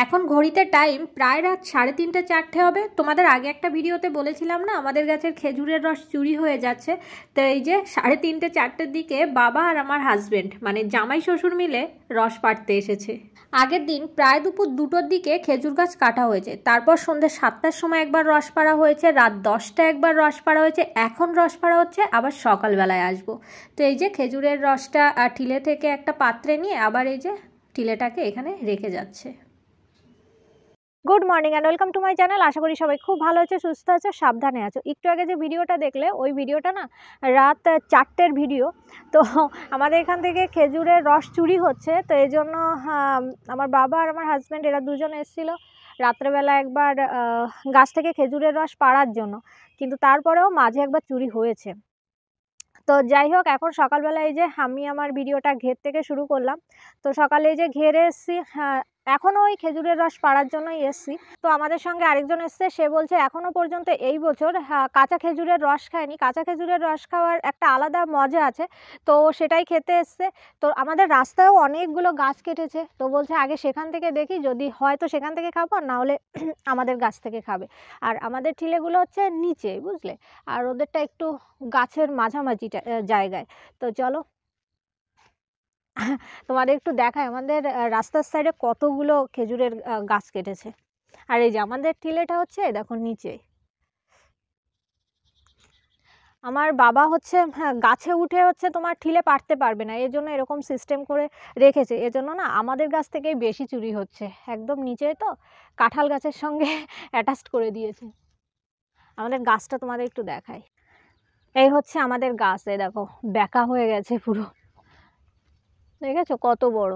এখন ঘড়িতে টাইম প্রায় রাত 3:30-4টে হবে। তোমাদের আগে একটা ভিডিওতে বলেছিলাম না আমাদের গাছের খেজুরের রস চুরি হয়ে যাচ্ছে। তো এই যে 3:30-4টের দিকে বাবা আর আমার হাজবেন্ড মানে জামাই শ্বশুর মিলে রস পাড়তে এসেছে। আগের দিন প্রায় দুপুর 2টোর দিকে খেজুর গাছ কাটা হয়েছে, তারপর সন্ধ্যে 7টার সময় একবার রস পাড়া হয়েছে, রাত 10টায় একবার রস পাড়া হয়েছে, এখন রস পাড়া হচ্ছে আবার সকালবেলায় আসবো। তো এই যে খেজুরের রসটা ঠিলে থেকে একটা পাত্রে নিয়ে আবার এই যে ঠিলেটাকে এখানে রেখে যাচ্ছে। Good morning and welcome to my channel. আশা করি সবাই খুব ভালো আছে, সুস্থ আছো, সাবধানে আছো। একটু আগে যে ভিডিওটা দেখলে ওই ভিডিওটা না রাত 4টের ভিডিও। তো আমাদের এখান থেকে খেজুরের রস চুরি হচ্ছে, তো এই জন্য আমার বাবা আর আমার হাজব্যান্ড এরা দুজন এসেছিলো রাত্রেবেলা একবার গাছ থেকে খেজুরের রস পাড়ার জন্য, কিন্তু তারপরেও মাঝে একবার চুরি হয়েছে। তো যাই হোক, এখন সকালবেলা এই যে আমি আমার ভিডিওটা ঘের থেকে শুরু করলাম। তো সকালে এই যে ঘেরে এসছি, এখনও ওই খেজুরের রস পাড়ার জন্যই এসছি। তো আমাদের সঙ্গে আরেকজন এসছে, সে বলছে এখনও পর্যন্ত এই বছর কাঁচা খেজুরের রস খায়নি, কাঁচা খেজুরের রস খাওয়ার একটা আলাদা মজা আছে, তো সেটাই খেতে এসছে। তো আমাদের রাস্তায়ও অনেকগুলো গাছ কেটেছে, তো বলছে আগে সেখান থেকে দেখি, যদি হয় তো সেখান থেকে খাবো, না হলে আমাদের গাছ থেকে খাবে। আর আমাদের ঠিলেগুলো হচ্ছে নিচে, বুঝলে, আর ওদেরটা একটু গাছের মাঝামাঝি জায়গায়। তো চলো তোমাদের একটু দেখায় আমাদের রাস্তার সাইডে কতগুলো খেজুরের গাছ কেটেছে। আর এই যে আমাদের ঠিলেটা হচ্ছে দেখো নিচে। আমার বাবা হচ্ছে গাছে উঠে হচ্ছে তোমার ঠিলে পারতে পারবে না, এর জন্য এরকম সিস্টেম করে রেখেছে। এজন্য না আমাদের গাছ থেকেই বেশি চুরি হচ্ছে, একদম নিচে তো কাঁঠাল গাছের সঙ্গে অ্যাটাচড করে দিয়েছে। আমাদের গাছটা তোমাদের একটু দেখাই। এই হচ্ছে আমাদের গাছ, এই দেখো বেঁকা হয়ে গেছে পুরো, দেখেছো কত বড়।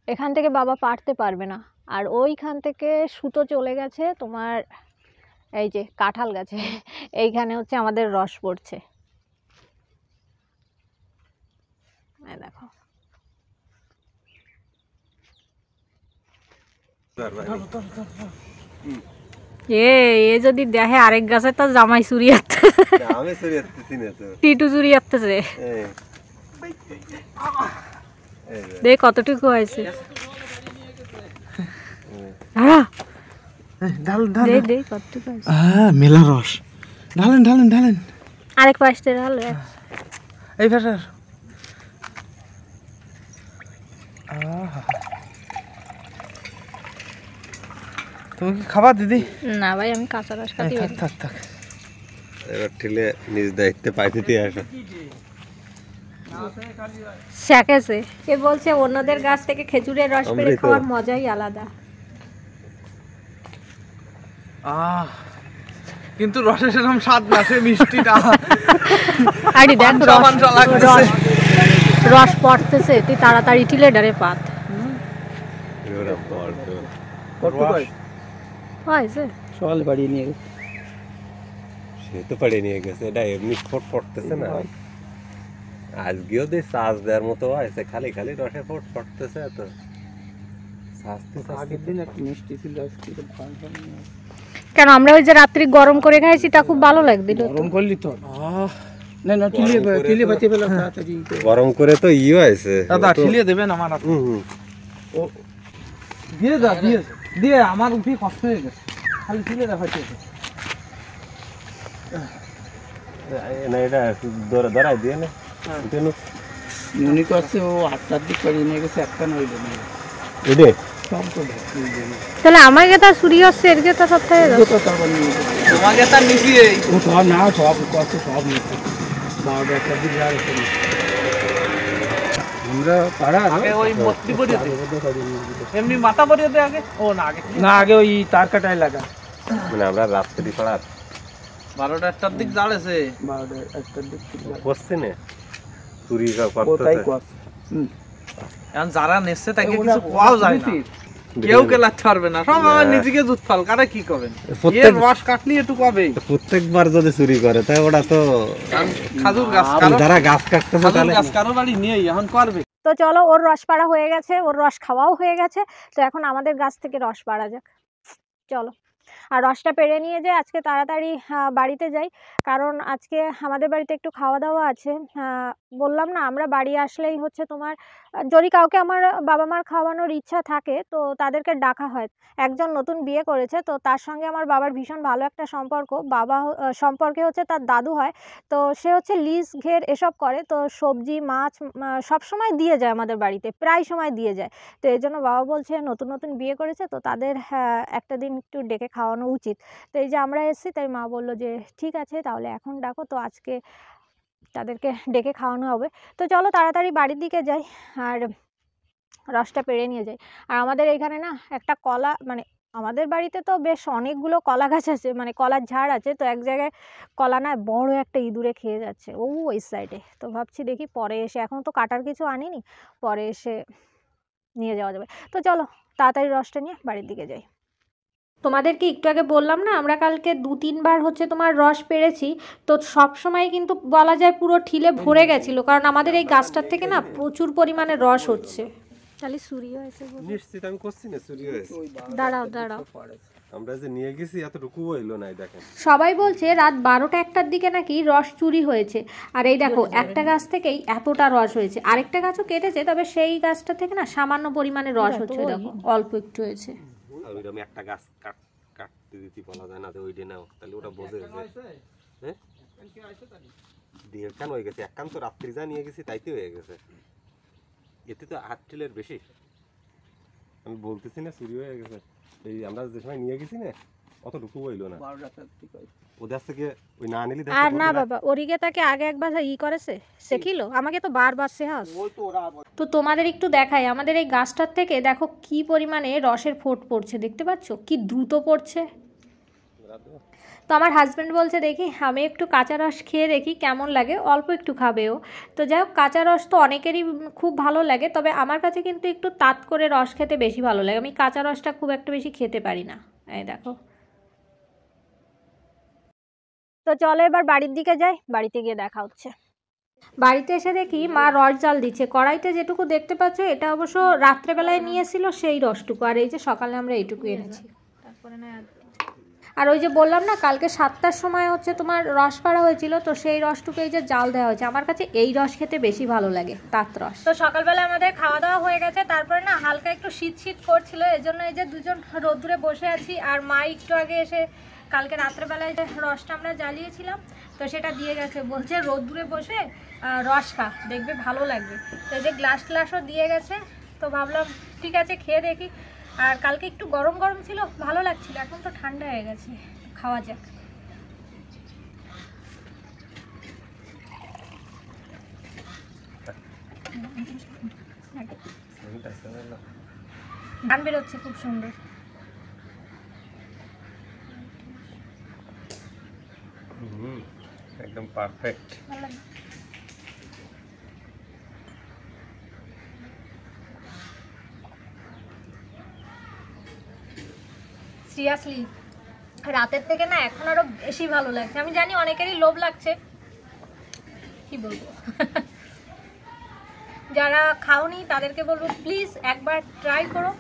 এখান থেকে বাবা পারতে পারবে না। আর ওইখান থেকে সুতো চলে গেছে তোমার এই যে কাঁঠাল গাছে, এইখানে হচ্ছে আমাদের রস পড়ছে, দেখো। এ যদি দেখে আরেক গাছে তো জামাই চুরি টিটু চুরি আসতেছে, দেখ কতটুকু হয়েছে। মেলা রস ঢালেন ঢালেন ঢালেন, আরেক পাশে ঢালে এই পাশে। তুমি কি খাবা দিদি? না ভাই, আমি কাঁচা রস খাই। থাক থাক, এবার ঠিলে নিজ দায়িত্বে পাইতে দিয়ে আসো। শেখেছে, কে বলছে অন্যদের গাছ থেকে খেজুরের রস পেড়ে খাওয়ার মজাই আলাদা। কিন্তু রসের সেরকম স্বাদ না, সে মিষ্টিটা। আরে দেখ রস পড়তেছে, তুই তাড়াতাড়ি ঠিলে ডারে পাত। সকাল বাড়িয়ে নিয়ে গেছে, সে তো পাড়িয়ে নিয়ে গেছে, এটা এমনি ফোট পড়তেছে না। আজকেও দিয়ে চাষ দেওয়ার মতো হয়েছে, খালি খালি রসে ফোট পড়তেছে। তো আগের দিন একটা মিষ্টি ছিল, কেন আমরা ওই যে রাত্রি গরম করে খাইছি, তা খুব ভালো লাগছিল। গরম করলি তো না না, ঠিলে বাঁচে পেলাম তাড়াতাড়ি গরম করে তো হয়েছে। দাদা ঠিলে দেবেন আমার হাতে। ও দিয়ে দা, দিয়ে দিয়ে আমার উঠে কষ্ট হয়ে গেছে, খালি ঠিলে দেখাচ্ছে। না এটা ধরাই দিয়ে না, মনে করছে ও 8টার দিক করে নিয়ে গেছে, একটা নইল এডে তাহলে আমাকে তো চুরি হচ্ছে, এর কে তো সব থেকে তোমাকে তার নিচে ও সব না, সব কত সব নিচে 12টার দিক আর আমরা পাড়া আগে ওই মস্তি পরিতে এমনি মাথা পরিতে আগে, ও না আগে না, আগে ওই তার কাটায় লাগা, মানে আমরা রাত্রি পাড়ার 12টার দিক জাড়েছে, 12টার দিক করছে না চুরি করতেছে। এখন যারা নেছে তাকে কিছু কোয়াও যায় না, কেউ কেলাতে পারবে না, সব আমার নিজেকে দুধ ফল কারে কি করবেন। এর রস কাটলি একটু কবে প্রত্যেকবার যদি চুরি করে তাই ওটা তো খাজুর গাছ, যারা গাছ কাটতেছে তাহলে গাছ কারো বাড়ি নিয়ে এখন করবে। তো চলো, ওর রস পাড়া হয়ে গেছে, ওর রস খাওয়াও হয়ে গেছে, তো এখন আমাদের গাছ থেকে রস পাড়া যাক, চলো। আর রসটা পেড়ে নিয়ে যে আজকে তাড়াতাড়ি বাড়িতে যাই, কারণ আজকে আমাদের বাড়িতে একটু খাওয়া দাওয়া আছে। বললাম না আমরা বাড়ি আসলেই হচ্ছে তোমার যদি কাউকে আমার বাবা মার খাওয়ানোর ইচ্ছা থাকে তো তাদেরকে ডাকা হয়। একজন নতুন বিয়ে করেছে, তো তার সঙ্গে আমার বাবার ভীষণ ভালো একটা সম্পর্ক। সম্পর্কে হচ্ছে তার দাদু হয়, তো সে হচ্ছে লিজ ঘের এসব করে, তো সবজি মাছ সবসময় দিয়ে যায় আমাদের বাড়িতে, প্রায় সময় দিয়ে যায়। তো এই জন্য বাবা বলছে নতুন নতুন বিয়ে করেছে তো তাদের একটা দিন একটু ডেকে খাওয়ানো উচিত। তো এই যে আমরা এসেছি, তাই মা বললো যে ঠিক আছে তাহলে এখন ডাকো, তো আজকে তাদেরকে ডেকে খাওয়ানো হবে। তো চলো তাড়াতাড়ি বাড়ির দিকে যাই আর রসটা পেড়ে নিয়ে যাই। আর আমাদের এখানে না একটা কলা, মানে আমাদের বাড়িতে তো বেশ অনেকগুলো কলা গাছ আছে, মানে কলার ঝাড় আছে, তো এক জায়গায় কলা না বড় একটা ইঁদুরে খেয়ে যাচ্ছে ওই সাইডে। তো ভাবছি দেখি পরে এসে, এখন তো কাটার কিছু আনিনি, পরে এসে নিয়ে যাওয়া যাবে। তো চলো তাড়াতাড়ি রসটা নিয়ে বাড়ির দিকে যাই। তোমাদেরকে একটু আগে বললাম না আমরা কালকে 2-3 বার হচ্ছে তোমার রস পেড়েছি, তো সব সময় কিন্তু বলা যায় পুরো ঠিলে ভরে গেছিলো, কারণ আমাদের এই গাছটার থেকে না প্রচুর পরিমাণে রস হচ্ছে। তাহলে চুরি হয়েছে নিশ্চিত আমি করছি না চুরি হয়েছে। দাঁড়াও আমরা যে নিয়ে গেছি এতটুকু হইলো না, দেখেন সবাই বলছে রাত 12টা-1টার দিকে নাকি রস চুরি হয়েছে। আর এই দেখো একটা গাছ থেকেই এতটা রস হয়েছে, আরেকটা গাছও কেটেছে, তবে সেই গাছটা থেকে না সামান্য পরিমাণে রস হচ্ছে, দেখো অল্প একটু হয়েছে। ওইরকম একটা গাছ কাটতে দিতে বলা যায় না যে ওইটা নাও, তাহলে ওটা বোঝে যে হ্যাঁ দিয়ে কেন হয়ে গেছে। একান্ত রাত্রি যা নিয়ে গেছি তাইতে হয়ে গেছে, এতে তো 8 টিলের বেশি। আমি বলতেছি না চুরি হয়ে গেছে, এই আমরা যে সময় নিয়ে গেছি না অতটুকু হইলো না। ওদের থেকে ওই না নিলি আর না বাবা, ওরিগে তাকে আগে একবার করেছে শেখিলো, আমাকে তো বারবার শেখাস। তো তোমাদের একটু দেখাই, আমাদের এই গাছটার থেকে দেখো কি পরিমাণে রসের ফোঁট পড়ছে, দেখতে পাচ্ছ কি দ্রুত পড়ছে। তো আমার হাজব্যান্ড বলছে দেখি আমি একটু কাঁচা রস খেয়ে দেখি কেমন লাগে, অল্প একটু খাবেও। তো যাই হোক, কাঁচা রস তো অনেকেরই খুব ভালো লাগে, তবে আমার কাছে কিন্তু একটু তাত করে রস খেতে বেশি ভালো লাগে, আমি কাঁচা রসটা খুব একটা বেশি খেতে পারি না। এই দেখো, তো চলো এবার বাড়ির দিকে যাই, বাড়িতে গিয়ে দেখা হচ্ছে। বাড়িতে এসে দেখি মা রস জাল দিচ্ছে, কড়াইতে যেটুকু দেখতে পাচ্ছ এটা অবশ্য রাত্রেবেলায় নিয়েছিল সেই রসটুকু, আর এই যে সকালে আমরা এইটুকু এনেছি। তারপরে না আর ওই যে বললাম না কালকে 7টার সময় হচ্ছে তোমার রস পাড়া হয়েছিল, তো সেই রসটুকু এই যে জাল দেওয়া হয়েছে। আমার কাছে এই রস খেতে বেশি ভালো লাগে, তাঁত রস। তো সকালবেলা আমাদের খাওয়া দাওয়া হয়ে গেছে, তারপরে না হালকা একটু শীত শীত করছিল, এজন্য এই যে দুজন রোদ্দুরে বসে আছি। আর মা একটু আগে এসে কালকে রাত্রেবেলায় যে রসটা আমরা জ্বালিয়েছিলাম তো সেটা দিয়ে গেছে, বলছে রোদ্দুরে বসে রস খা, দেখবে ভালো লাগবে। তো এই যে গ্লাসও দিয়ে গেছে, তো ভাবলাম ঠিক আছে খেয়ে দেখি। আর কালকে একটু গরম গরম ছিল, ভালো লাগছিল, এখন তো ঠান্ডা হয়ে গেছে, খাওয়া যাক। গান বেরোচ্ছে খুব সুন্দর। একদম পারফেক্ট। সিরিয়াসলি রাতের থেকে না এখন আরো বেশি ভালো লাগছে। আমি জানি অনেকেরই লোভ লাগছে, কি বলবো যারা খাওনি তাদেরকে বলবো প্লিজ একবার ট্রাই করো,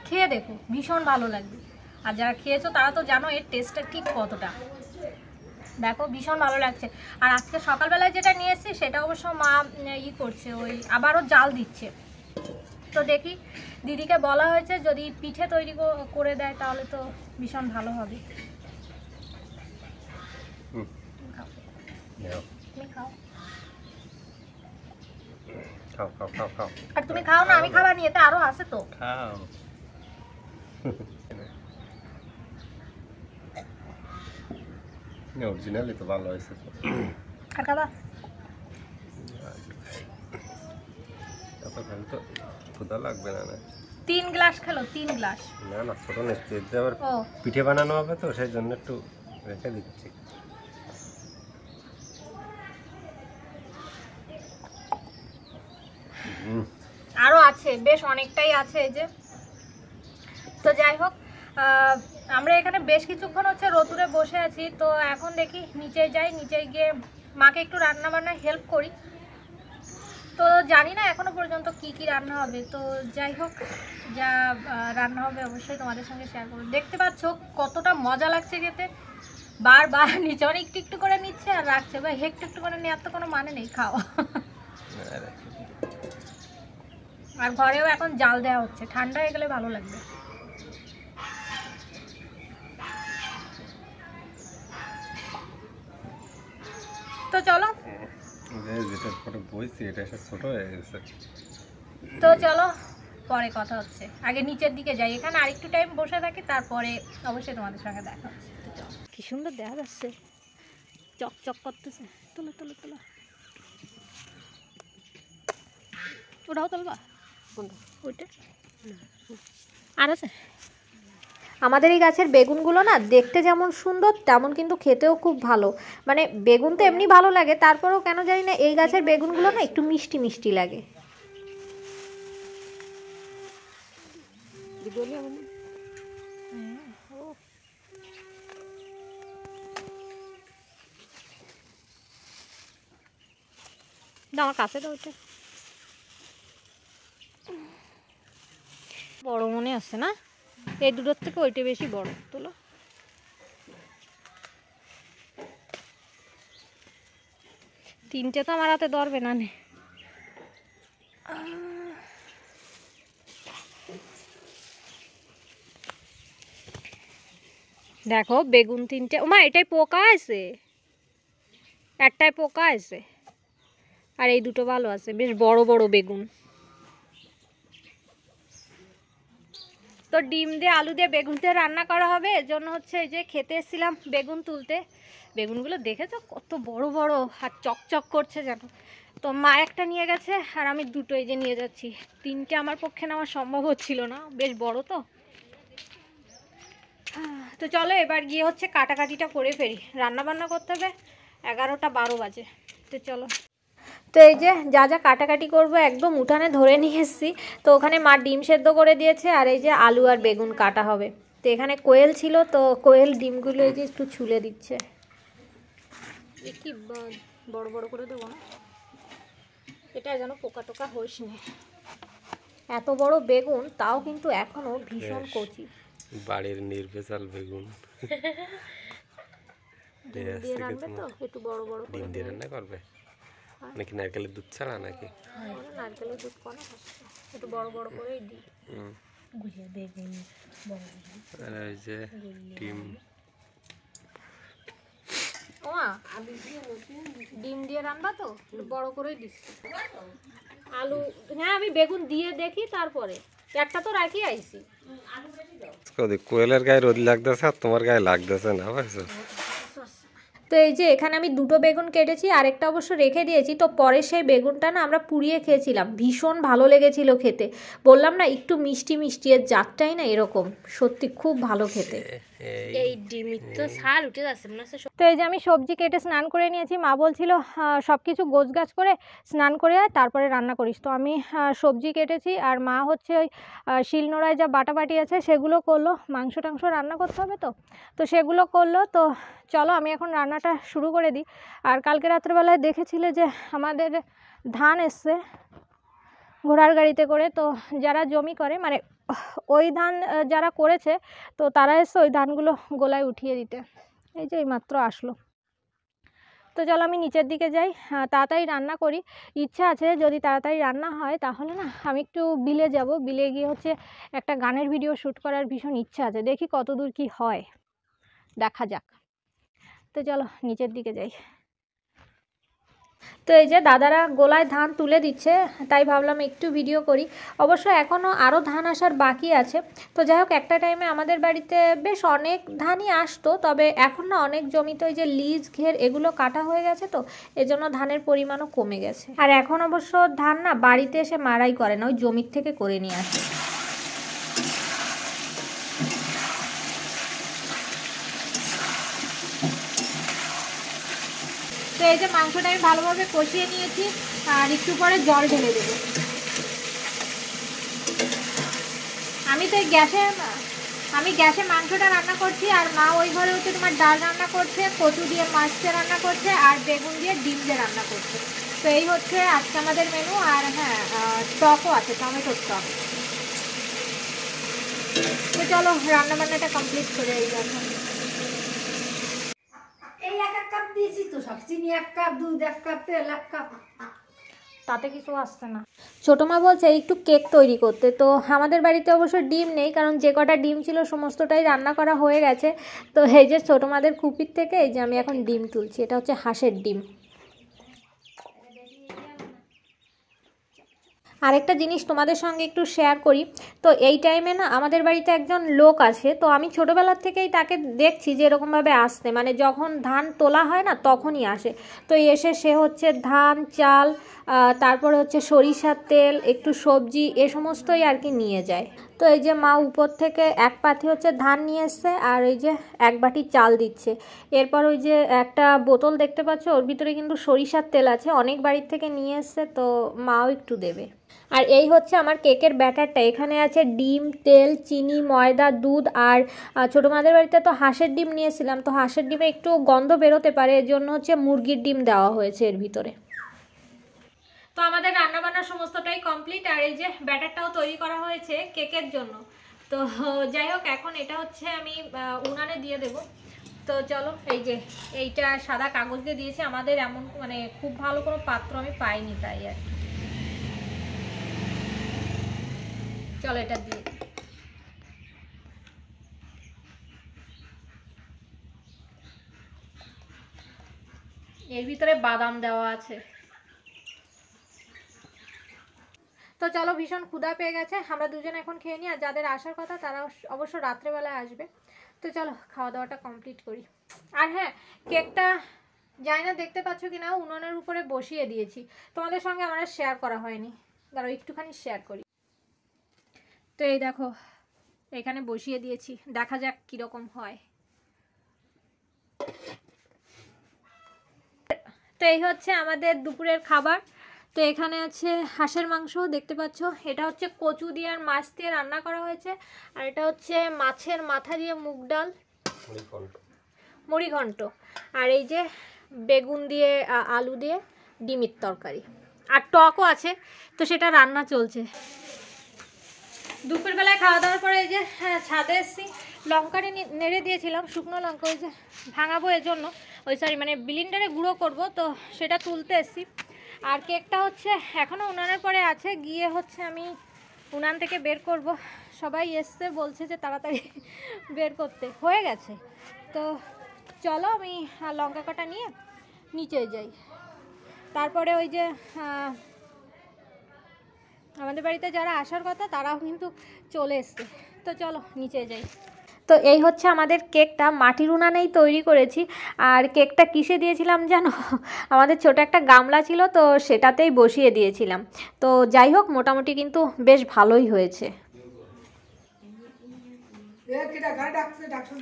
খেয়ে দেখো, ভীষণ ভালো লাগবে। আর যারা খেয়েছো তারা তো জানো এর টেস্টটা ঠিক কতটা, দেখো ভীষণ ভালো লাগছে। আর আজকে সকালবেলায় যেটা নিয়ে এসেছি সেটা অবশ্য মা করছে, ওই আবারও জাল দিচ্ছে। তো দেখি, দিদিকে বলা হয়েছে যদি পিঠে তৈরি করে দেয় তাহলে তো ভীষণ ভালো হবে। আর তুমি খাও না, আমি খাবার নিয়ে, আরো আছে তো খাও। অরিজিনালি তো ভালো হয়েছে। আর খাবা? তো ক্ষুধা লাগবে না। 3 গ্লাস খেলো, 3 গ্লাস। না না, ছোট নিশ্চিত আবার পিঠে বানানো হবে তো সেই জন্য একটু রেখে দিচ্ছি। আরো আছে, বেশ অনেকটাই আছে এই যে। তো যাই হোক, আমরা এখানে বেশ কিছুক্ষণ হচ্ছে রোদ্দুরে বসে আছি। তো এখন দেখি নিচে যাই, নিচে গিয়ে মাকে একটু রান্না বান্নায় হেল্প করি। তো জানি না এখনো পর্যন্ত কি কি রান্না হবে, তো যাই হোক যা রান্না হবে অবশ্যই তোমাদের সঙ্গে শেয়ার করবো। দেখতে পাচ্ছ কতটা মজা লাগছে খেতে, বারবার নিচে অনেক একটু একটু করে নিচ্ছে আর রাখছে, ভাই একটু একটু করে নেওয়ার তো কোনো মানে নেই, খাও। আর ঘরেও এখন জাল দেওয়া হচ্ছে, ঠান্ডা হয়ে গেলে ভালো লাগবে। তো চলো, তো চলো পরে কথা হচ্ছে। আগে নিচের দিকে যাই, এখানে আরেকটু টাইম বসে থাকি, তারপরে অবশ্যই তোমাদের সঙ্গে দেখা হচ্ছে। কি সুন্দর দেখা যাচ্ছে, চকচক করতেছে। তোলো তোলো তোলো, ওটাও তুলবা? ওইটা আর আছে। আমাদের এই গাছের বেগুনগুলো না দেখতে যেমন সুন্দর তেমন কিন্তু খেতেও খুব ভালো। মানে বেগুন তো এমনি ভালো লাগে, তারপরেও কেন জানি না এই গাছের বেগুনগুলো না একটু মিষ্টি মিষ্টি লাগে। আমার কাছে তো ওইটা বড় মনে আছে না, এই দুটোর থেকে ওইটা বেশি বড়। তোলো, তিনটে তো আমার হাতে ধরবে না। দেখো বেগুন তিনটে। ওমা এটাই পোকা আছে, একটাই পোকা আছে, আর এই দুটো ভালো আছে, বেশ বড় বড় বেগুন। তো ডিম দিয়ে আলু দিয়ে বেগুন দিয়ে রান্না করা হবে, এর জন্য হচ্ছে এই যে খেতে এসেছিলাম বেগুন তুলতে। বেগুনগুলো দেখেছো কত বড় বড় আর চকচক করছে যেন। তো মা একটা নিয়ে গেছে আর আমি দুটো এই যে নিয়ে যাচ্ছি। তিনটে আমার পক্ষে নেওয়া সম্ভব হচ্ছিল না, বেশ বড় তো। তো চলো এবার গিয়ে হচ্ছে কাটাকাটিটা করে ফেরি, রান্না বান্না করতে হবে, 11টা 12 বাজে। তো চলো, তো এই যে যা যা কাটাকাটি করবো একদম উঠানে ধরে নিয়ে এসেছি। তো ওখানে মা ডিম সেদ্ধ করে দিয়েছে, আর এই যে আলু আর বেগুন কাটা হবে। তো এখানে কোয়েল ছিল, তো কোয়েল ডিমগুলো এই যে একটু ছুলে দিচ্ছে। কি বড় বড় করে দেবো না, এটা যেন পোকা টোকা হোস নি। এত বড় বেগুন তাও কিন্তু এখনো ভীষণ কচি, বাড়ির নির্ভেজাল বেগুন। ডিম দিয়ে রান্না তো একটু বড় বড় ডিম দিয়ে রান্না করবে নাকি নারকেলের দুধ ছাড়া নাকি? নারকেলের দুধ করা একটু বড় বড় করেই দিই। আর ওই যে ডিম, ডিম দিয়ে রান্না তো বড় করেই দিচ্ছি। আলু, হ্যাঁ আমি বেগুন দিয়ে দেখি, তারপরে একটা তো রাখি আইছি। কোয়েলের গায়ে রোদ লাগতেছে আর তোমার গায়ে লাগতেছে না, বুঝছো? তো এই যে এখানে আমি দুটো বেগুন কেটেছি, আরেকটা অবশ্য রেখে দিয়েছি। তো পরে সেই বেগুনটা না আমরা পুড়িয়ে খেয়েছিলাম, ভীষণ ভালো লেগেছিল খেতে। বললাম না একটু মিষ্টি মিষ্টি, এর জাতটাই না এরকম, সত্যি খুব ভালো খেতে। এই ডিমির তো ছাল উঠে যাচ্ছে না। তো এই যে আমি সবজি কেটে স্নান করে নিয়েছি। মা বলছিল সব কিছু গোছগাছ করে স্নান করে তারপরে রান্না করিস। তো আমি সবজি কেটেছি, আর মা হচ্ছে ওই শিলনোড়ায় যা বাটাবাটি আছে সেগুলো করলো। মাংস টাংস রান্না করতে হবে তো সেগুলো করলো। তো চলো আমি এখন রান্নাটা শুরু করে দিই। আর কালকে রাত্রেবেলায় দেখেছিলে যে আমাদের ধান এসছে ঘোড়ার গাড়িতে করে। তো যারা জমি করে মানে ওই ধান যারা করেছে, তো তারা এসে ওই ধানগুলো গোলায় উঠিয়ে দিতে। এই যে এইমাত্র আসলো। তো চলো আমি নিচের দিকে যাই, তাড়াতাড়ি রান্না করি। ইচ্ছা আছে যদি তাড়াতাড়ি রান্না হয় তাহলে না আমি একটু বিলে যাব, বিলে গিয়ে হচ্ছে একটা গানের ভিডিও শ্যুট করার ভীষণ ইচ্ছা আছে। দেখি কতদূর কি হয়, দেখা যাক। তো চলো নিচের দিকে যাই। তো এই যে দাদারা গোলায় ধান তুলে দিচ্ছে, তাই ভাবলাম একটু ভিডিও করি। অবশ্য এখনও আরও ধান আসার বাকি আছে। তো যাই হোক, একটা টাইমে আমাদের বাড়িতে বেশ অনেক ধানই আসতো, তবে এখন না অনেক জমিতে ওই যে লিজ ঘের এগুলো কাটা হয়ে গেছে, তো এজন্য ধানের পরিমাণও কমে গেছে। আর এখন অবশ্য ধান না বাড়িতে এসে মাড়াই করে না, ওই জমির থেকে করে নিয়ে আসে। তো এই যে মাংসটা আমি ভালোভাবে কষিয়ে নিয়েছি, আর একটু পরে জল ঢেলে দেবো। আমি তো গ্যাসে মাংসটা রান্না করছি, আর মা ওই ঘরে হচ্ছে তোমার ডাল রান্না করছে, কচু দিয়ে মাছ দিয়ে রান্না করছে, আর বেগুন দিয়ে ডিম দিয়ে রান্না করছে। তো এই হচ্ছে আজকে আমাদের মেনু। আর হ্যাঁ, টকও আছে, টমেটোর টক। তো চলো রান্না বান্নাটা কমপ্লিট করে এই এখন। এই 1 কাপ দিয়েছি তো, সব চিনি 1 কাপ, দুধ 1 কাপ, তেল 1 কাপ। তাতে কিছু আসছে না। ছোটো মা বলছে একটু কেক তৈরি করতে। তো আমাদের বাড়িতে অবশ্য ডিম নেই, কারণ যে কটা ডিম ছিল সমস্তটাই রান্না করা হয়ে গেছে। তো এই যে ছোটো মাদের কুপির থেকে এই যে আমি এখন ডিম তুলছি, এটা হচ্ছে হাঁসের ডিম। আরেকটা জিনিস তোমাদের সঙ্গে একটু শেয়ার করি। তো এই টাইমে না আমাদের বাড়িতে একজন লোক আসে, তো আমি ছোটোবেলার থেকেই তাকে দেখছি যে এরকমভাবে আসতে, মানে যখন ধান তোলা হয় না তখনই আসে। তো এসে সে হচ্ছে ধান, চাল, তারপরে হচ্ছে সরিষার তেল, একটু সবজি, এ সমস্তই আর কি নিয়ে যায়। তো এই যে মা উপর থেকে এক পাথি হচ্ছে ধান নিয়ে এসছে, আর এই যে এক বাটি চাল দিচ্ছে। এরপর ওই যে একটা বোতল দেখতে পাচ্ছ, ওর ভিতরে কিন্তু সরিষার তেল আছে, অনেক বাড়ির থেকে নিয়ে এসছে, তো মাও একটু দেবে। আর এই হচ্ছে আমার কেকের ব্যাটারটা। এখানে আছে ডিম, তেল, চিনি, ময়দা, দুধ, আর ছোটো মাদের বাড়িতে তো হাঁসের ডিম নিয়েছিলাম, তো হাঁসের ডিমে একটু গন্ধ বেরোতে পারে, এর জন্য হচ্ছে মুরগির ডিম দেওয়া হয়েছে এর ভিতরে। তো আমাদের রান্নাবান্না সমস্তটাই কমপ্লিট, আর এই যে ব্যাটারটাও তৈরি করা হয়েছে কেকের জন্য। তো যাই হোক, এখন এটা হচ্ছে আমি উনানে দিয়ে দেব। তো চলো, এই যে এইটা সাদা কাগজ দিয়ে দিয়েছে, আমাদের এমন মানে খুব ভালো কোনো পাত্র আমি পাইনি, তাই আর কি। চলো এটা দিয়ে, এর ভিতরে বাদাম দেওয়া আছে। তো চলো, ভীষণ ক্ষুধা পেয়ে গেছে, আমরা দুজন এখন খেয়ে নিই, আর যাদের আসার কথা তারা অবশ্য রাত্রেবেলায় আসবে। তো চলো খাওয়া দাওয়াটা কমপ্লিট করি। আর হ্যাঁ, কেকটা জানি না দেখতে পাচ্ছ কি না, উনুনের উপরে বসিয়ে দিয়েছি, তোমাদের সঙ্গে আমার শেয়ার করা হয়নি, দাঁড়াও একটুখানি শেয়ার করি। তো এই দেখো, এখানে বসিয়ে দিয়েছি, দেখা যাক কীরকম হয়। তো এই হচ্ছে আমাদের দুপুরের খাবার। তো এখানে আছে হাঁসের মাংস দেখতে পাচ্ছ, এটা হচ্ছে কচু দিয়ে আর মাছ দিয়ে রান্না করা হয়েছে, আর এটা হচ্ছে মাছের মাথা দিয়ে মুগ ডাল, মুড়ি ঘন্ট, আর এই যে বেগুন দিয়ে আলু দিয়ে ডিমের তরকারি, আর টকও আছে, তো সেটা রান্না চলছে। দুপুরবেলায় খাওয়া দাওয়ার পরে এই যে ছাদে এসেছি, লঙ্কাটা নেড়ে দিয়েছিলাম, শুকনো লঙ্কা, ওই যে ভাঙাবো এর জন্য, ওই সরি মানে ব্লেন্ডারে গুঁড়ো করব, তো সেটা তুলতে এসেছি। আর কেকটা হচ্ছে এখনও উনানের পরে আছে, গিয়ে হচ্ছে আমি উনান থেকে বের করব। সবাই এসছে, বলছে যে তাড়াতাড়ি বের করতে, হয়ে গেছে। তো চলো আমি লঙ্কা কাটা নিয়ে নিচে যাই। তারপরে ওই যে আমাদের বাড়িতে যারা আসার কথা তারাও কিন্তু চলে এসছে, তো চলো নিচে যাই। তো এই হচ্ছে আমাদের কেকটা, মাটির উনানেই তৈরি করেছি। আর কেকটা কিসে দিয়েছিলাম জানো, আমাদের ছোট একটা গামলা ছিল, তো সেটাতেই বসিয়ে দিয়েছিলাম। তো যাই হোক, মোটামুটি কিন্তু বেশ ভালোই হয়েছে।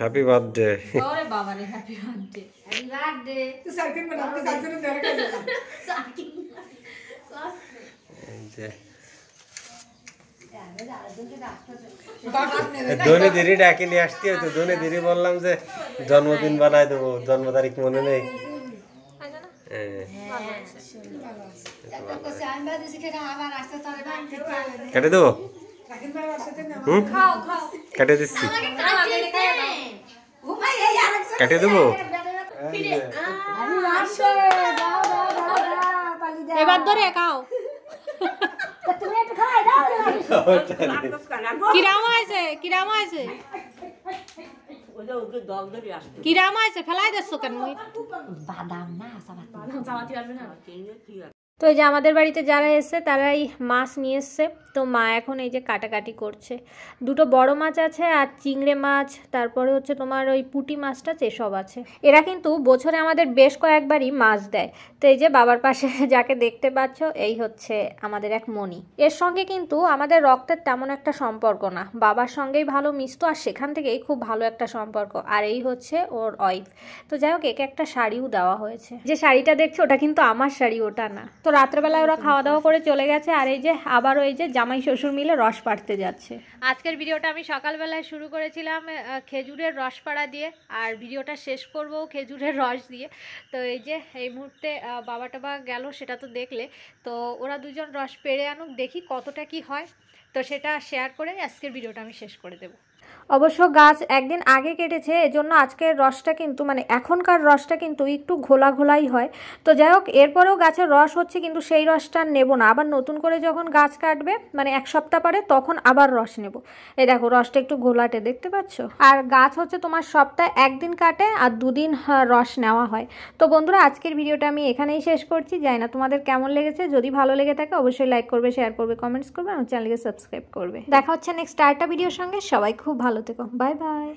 Happy birthday. ওরে বাবা রে, হ্যাপি বার্থডে, হ্যাপি বার্থডে। তো সাইকেল বানাতে সাইকেল ধরে গেল, সাইকেল এই যে দোনে দেরি ডাকে নিয়ে আসতে হতো, দোনে দেরি বললাম যে জন্মদিন বানাই দেবো, জন্ম তারিখ মনে নেই। কেটে দেবো, কেটে দিচ্ছি, কেটে দেবো। এবার ধরে খাও। কিরাম হয়েছে, কিরাম হয়েছে, কিরাম হয়েছে, ফেলাই দিচ্ছ কেন? বাদাম না, তো এই যে আমাদের বাড়িতে যারা এসছে তারাই মাছ নিয়ে এসছে। তো মা এখন এই যে কাটাকাটি করছে, দুটো বড় মাছ আছে আর চিংড়ে মাছ, তারপরে হচ্ছে তোমার ওই পুঁটি মাছটা সেসব আছে। এরা কিন্তু বছরে আমাদের বেশ কয়েকবারই মাছ দেয়। তো এই যে বাবার পাশে যাকে দেখতে পাচ্ছ, এই হচ্ছে আমাদের এক মণি। এর সঙ্গে কিন্তু আমাদের রক্তের তেমন একটা সম্পর্ক না, বাবার সঙ্গেই ভালো মিশতো, আর সেখান থেকেই খুব ভালো একটা সম্পর্ক। আর এই হচ্ছে ওর ওয়াইফ। তো যাই হোক, একে একটা শাড়িও দেওয়া হয়েছে, যে শাড়িটা দেখছো ওটা কিন্তু আমার শাড়ি, ওটা না। তো রাত্রেবেলায় ওরা খাওয়া দাওয়া করে চলে গেছে, আর এই যে আবারও এই যে জামাই শ্বশুর মিলে রস পাড়তে যাচ্ছে। আজকের ভিডিওটা আমি সকালবেলায় শুরু করেছিলাম খেজুরের রস পাড়া দিয়ে, আর ভিডিওটা শেষ করব খেজুরের রস দিয়ে। তো এই যে এই মুহূর্তে বাবা টাবা গেল, সেটা তো দেখলে। তো ওরা দুজন রস পেড়ে আনুক, দেখি কতটা কি হয়, তো সেটা শেয়ার করে আজকের ভিডিওটা আমি শেষ করে দেব। অবশ্য গাছ একদিন আগে কেটেছে, এজন্য আজকের রসটা কিন্তু মানে এখনকার রসটা কিন্তু একটু ঘোলা ঘোলাই হয়। তো যাই হোক, এরপরেও গাছের রস হচ্ছে, কিন্তু সেই রসটা নেব না, আবার নতুন করে যখন গাছ কাটবে মানে 1 সপ্তাহ পরে তখন আবার রস নেব। এই দেখো রসটা একটু ঘোলাটে, দেখতে পাচ্ছ। আর গাছ হচ্ছে তোমার সপ্তাহে 1 দিন কাটে আর 2 দিন রস নেওয়া হয়। তো বন্ধুরা, আজকের ভিডিওটা আমি এখানেই শেষ করছি। জানি না তোমাদের কেমন লেগেছে, যদি ভালো লেগে থাকে অবশ্যই লাইক করবে, শেয়ার করবে, কমেন্টস করবে, আমার চ্যানেলকে সাবস্ক্রাইব করবে। দেখা হচ্ছে নেক্সট আরেকটা ভিডিওর সঙ্গে। সবাই খুব ভালো থেকো, বাই বাই।